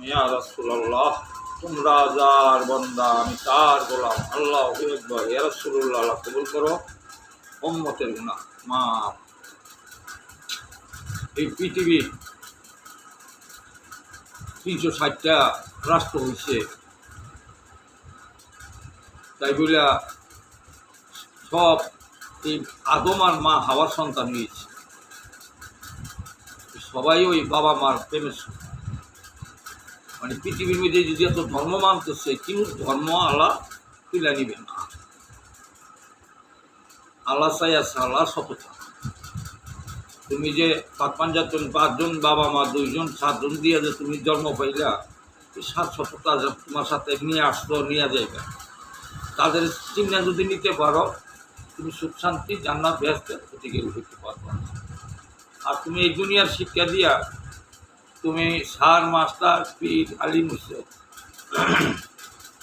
ইয়া রাসূলুল্লাহ, তোমরা যার বান্দা আমি তার গোলাম। আল্লাহু আকবার। ইয়া রাসূলুল্লাহ, আল্লাহ কবুল করো উম্মতের গুনাহ মাফ। এই পৃথিবীর 360টা রাষ্ট্র হয়েছে, তাই বলে সব এই আদম আর মা হাওয়ার সন্তান হয়েছে। সবাই ওই বাবা মার প্রেমের মানে পৃথিবীর মধ্যে যদি এত ধর্ম মানতেছে, কিন্তু ধর্ম আল্লাহ তুলে নিবে না। আল্লাহ চাই আছে আল্লাহ সততা। তুমি যে 5-5জন বাবা মা 2জন 7জন দিয়ে যে তুমি জন্ম পাইলা, এই 700টা তোমার সাথে নিয়ে আসলো, নিয়ে যাইবে। তাদের চিন্তা যদি নিতে পারো, তুমি সুখ শান্তি জান্নাত বেহেশতের প্রতিকে উঠতে পারবে। আর তুমি এই দুনিয়ার শিক্ষা দিয়া তুমি সার মাস্টার পীর আলিম হইছো,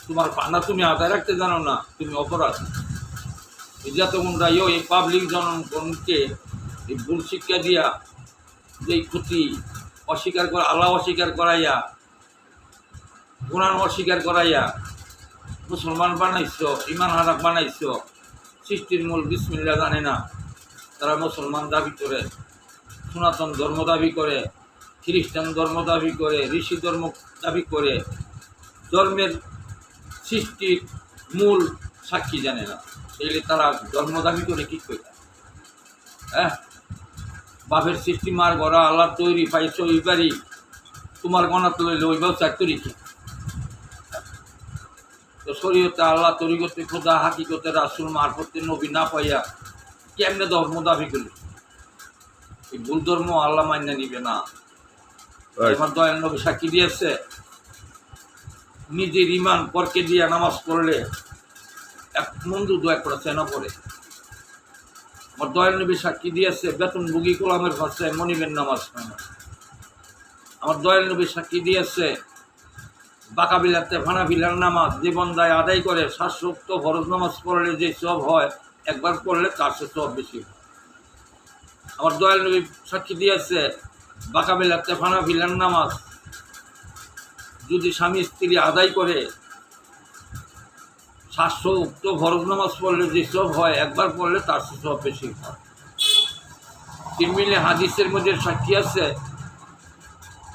তোমার পানা তুমি আদায় রাখতে জানো না, তুমি অপরাধ। যতক্ষণরা এই পাবলিক জনগণকে এই ভুল শিক্ষা দিয়া যে ক্ষতি অস্বীকার করা, আল্লাহ অস্বীকার করাইয়া, কোরআন অস্বীকার করাইয়া মুসলমান বানাইছ, ইমান হারাক বানাইছ, সৃষ্টির মূল বিসমিল্লাহ জানে না, তারা মুসলমান দাবি করে, সনাতন ধর্ম দাবি করে, খ্রিস্টান ধর্ম দাবি করে, ঋষি ধর্ম দাবি করে, ধর্মের সৃষ্টির মূল সাক্ষী জানে না। তাইলে তারা ধর্ম দাবি করে কী করে? হ্যাঁ, বাপের সৃষ্টি মার গড়া আল্লাহ তৈরি পাইছ ওইবারই, তোমার গণাতে লইলে ওইবার চাকরি কি? তো শরীয়তে আল্লাহ তরিকতে খোদা হাকিকতে রাসূল মারফতে নবী না পাইয়া কেমনে ধর্ম দাবি করল? এই ভুল ধর্ম আল্লাহ মান্য নিবে না। আমার দয়াল নবী সাক্ষী দিয়েছে, নিজের ইমান পরকে দিয়া নামাজ পড়লে এক মন্দু 2% না পড়ে। আমার দয়াল নবী সাক্ষী দিয়েছে, বেতনভোগী গোলামের ভাষায় মনিবের নামাজ হয় না। আমার দয়াল নবী সাক্ষী দিয়েছে, বাঁকা বিলাতে ভানা বিলার নামাজ যে বন্দায় আদায় করে 700 ফরজ নামাজ পড়লে যে সব হয়, একবার পড়লে 400 সব বেশি হয়। আমার দয়াল নবী সাক্ষী দিয়েছে, বাঁকা বিলাতে ভানা বিলার নামাজ যদি স্বামী স্ত্রী আদায় করে 700 ফরজ নামাজ পড়লে যে সব হয়, একবার পড়লে 400 সব বেশি হয়। তিরমিজি হাদিসের মধ্যে সাক্ষী আছে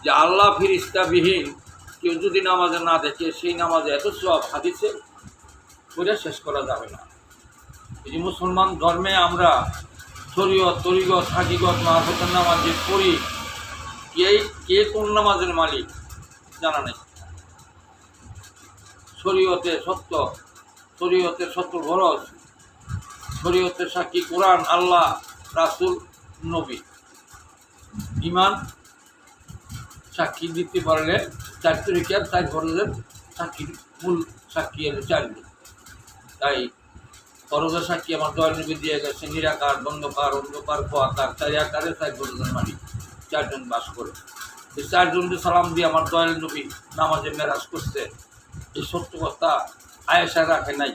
যে আল্লাহ ফিরিস্তাবিহীন কেউ যদি নামাজে না দেখে, সেই নামাজে এত সব হাদিসে করে শেষ করা যাবে না। এই যে মুসলমান ধর্মে আমরা শরীয়ত তরিকত হাকিকত মাহফতের নামাজ যে পড়ি, কে কোন নামাজের মালিক জানা নেই। শরীয়তের সত্য খরচ, শরীয়তের সাক্ষী কোরআন, আল্লাহ, রাসূল, নবী। ইমান সাক্ষী দিতে পারলে 4 তরিকার 4 ফরজের সাক্ষীর মূল সাক্ষী হলো 4জন। তাই ফরজের সাক্ষী আমার দয়াল নবী দিয়ে গেছে, নিরাকার, বন্ধকার, অন্ধকার, আকার, 4 আকারে 4 ফরজের মালিক 4জন বাস করে। এই 4জনকে সালাম দিয়ে আমার দয়াল নবী নামাজে মেরাজ করছে। এই সত্য কথা আয়েশা রাখে নাই,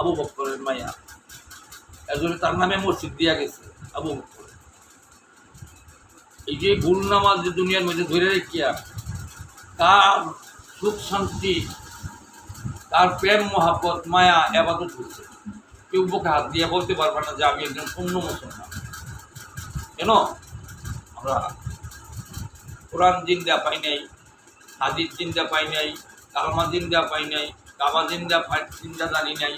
আবু বকরের মাইয়া, এজন্য তার নামে মসজিদ দিয়া গেছে আবু বকর। এই যে ভুল নামাজ যে দুনিয়ার মধ্যে ধরে রেখিয়া তার সুখ শান্তি, তার প্রেম মহাব্বত মায়া এবাদত হচ্ছে, কেউ বুকে হাত দিয়ে বলতে পারবে না যে আমি একজন পূর্ণ মুসলমান। কেন? আমরা কোরআন জিন্দা পাই নাই, হাদিস জিন্দা পাই নাই, কালমা জিন্দা পাই নাই, কাবা জিন্দা জানি নাই,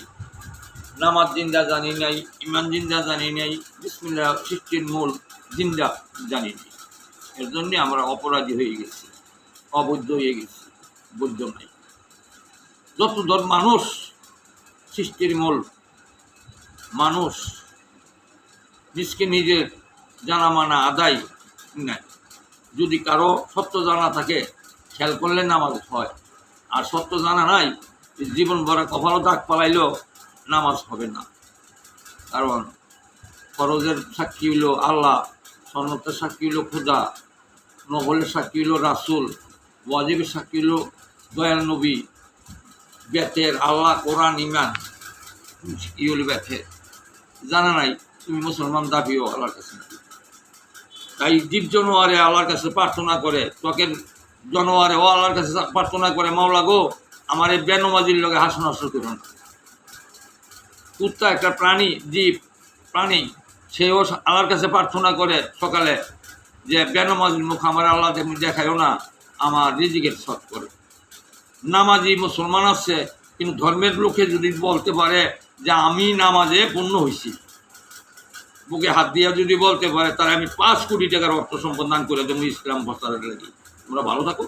নামাজ জিন্দা জানি নাই, ইমান জিন্দা জানি নাই, বিসমিল্লাহ সৃষ্টির মূল জিন্দা জানি নাই। এর জন্যে আমরা অপরাধী হয়ে গেছি, অবৈধ হয়ে গেছি, বৈধ নাই। যত মানুষ সৃষ্টির মূল মানুষ নিজকে নিজের জানা মানা আদায় নাই। যদি কারো সত্য জানা থাকে, খেয়াল করলে নামাজ হয়। আর সত্য জানা নাই, জীবন ভরা কপালও দাগ পালাইলেও নামাজ হবে না। কারণ ফরজের সাক্ষী হইল আল্লাহ, সন্ন্যতের সাক্ষী হইল খোদা, নফলের সাক্ষী হইল রাসূল, ওয়াজিবের সাক্ষী হইল দয়াল নবী, বেতের আল্লাহ, কোরআন, ইমান হইল বেতের। জানা নাই, তুমি মুসলমান দাবিও আল্লাহর কাছে। তাই জীব জানোয়ারে আল্লাহর কাছে প্রার্থনা করে, ত্বকের জনওয়ারে ও আল্লাহর কাছে প্রার্থনা করে, মাওলা গো আমার এই বেনমাজির লগে হাসন হাসন করুন না। কুত্তা একটা প্রাণী, জীব প্রাণী, সেও আল্লাহর কাছে প্রার্থনা করে সকালে যে বেনমাজির মুখ আমার আল্লাহ দেখায়ও না, আমার রিজিকের সৎ করে। নামাজি মুসলমান আছে, কিন্তু ধর্মের লোকে যদি বলতে পারে যে আমি নামাজে পূর্ণ হয়েছি, বুকে হাত দিয়া যদি বলতে পারে তাহলে আমি 5 কোটি টাকার অর্থ সম্পদ দান করে দেবো ইসলাম প্রচারের লাগি। তোমরা ভালো থাকো।